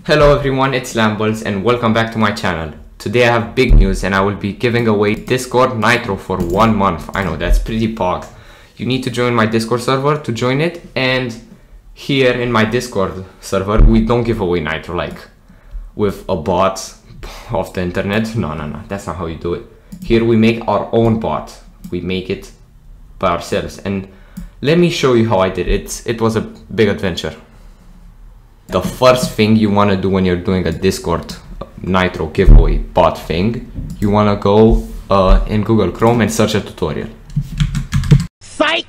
Hello everyone, it's Lambles and welcome back to my channel. Today I have big news and I will be giving away Discord Nitro for 1 month. I know, that's pretty pog. You need to join my Discord server to join it, and here in my Discord server we don't give away Nitro like with a bot off the internet. No, that's not how you do it. Here we make our own bot. We make it by ourselves, and let me show you how I did it. It was a big adventure. The first thing you want to do when you're doing a Discord Nitro giveaway bot thing, you want to go in Google Chrome and search a tutorial. Psych!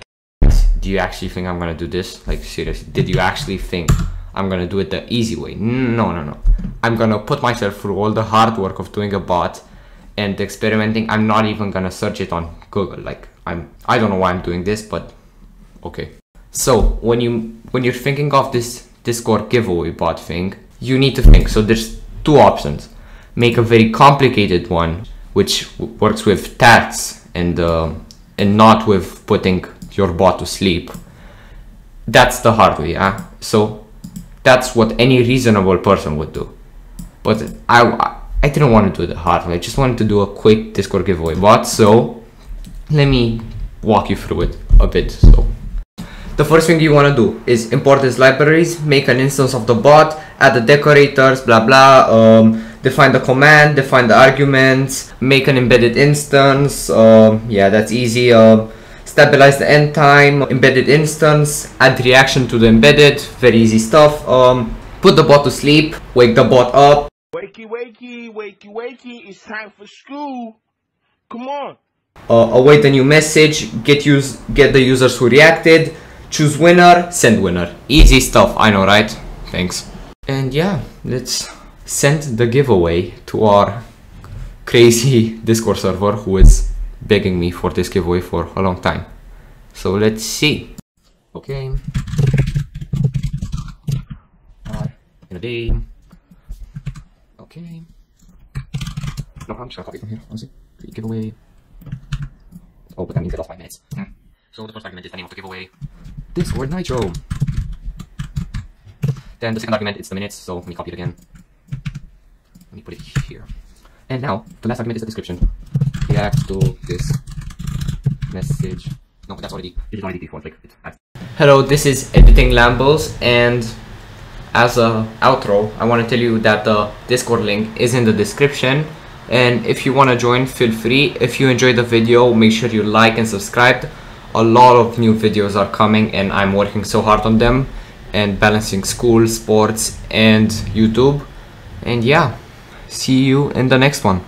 Do you actually think I'm gonna do this? Like, seriously, did you actually think I'm gonna do it the easy way? No. I'm gonna put myself through all the hard work of doing a bot and experimenting. I'm not even gonna search it on Google. Like, I don't know why I'm doing this, but okay. So when you're thinking of this Discord giveaway bot thing, you need to think. So there's two options. Make a very complicated one which works with stats and not with putting your bot to sleep. That's the hard way, yeah? So that's what any reasonable person would do. But I didn't want to do the hard way. I just wanted to do a quick Discord giveaway bot. So let me walk you through it a bit. So the first thing you want to do is import these libraries, make an instance of the bot, add the decorators, blah blah, define the command, define the arguments, make an embedded instance, yeah, that's easy, stabilize the end time, embedded instance, add reaction to the embedded, very easy stuff, put the bot to sleep, wake the bot up. Wakey, it's time for school. Come on. Await a new message, get the users who reacted, choose winner, send winner. Easy stuff, I know, right? Thanks. And yeah, let's send the giveaway to our crazy Discord server who is begging me for this giveaway for a long time. So let's see. Okay. In a day. Okay. No, I'm just gonna copy from here, honestly. Giveaway. Oh, but that means I lost 5 minutes. So the first argument is the name of the giveaway. Discord Nitro. Then the second argument is the minutes, so let me copy it again. Let me put it here. And now, the last argument is the description. React to this message. No, that's already, it is already default, like it. Hello, this is Editing Lambles, and as a outro, I want to tell you that the Discord link is in the description. And if you want to join, feel free. If you enjoyed the video, make sure you like and subscribe. A lot of new videos are coming and I'm working so hard on them and balancing school, sports and YouTube. And yeah, see you in the next one.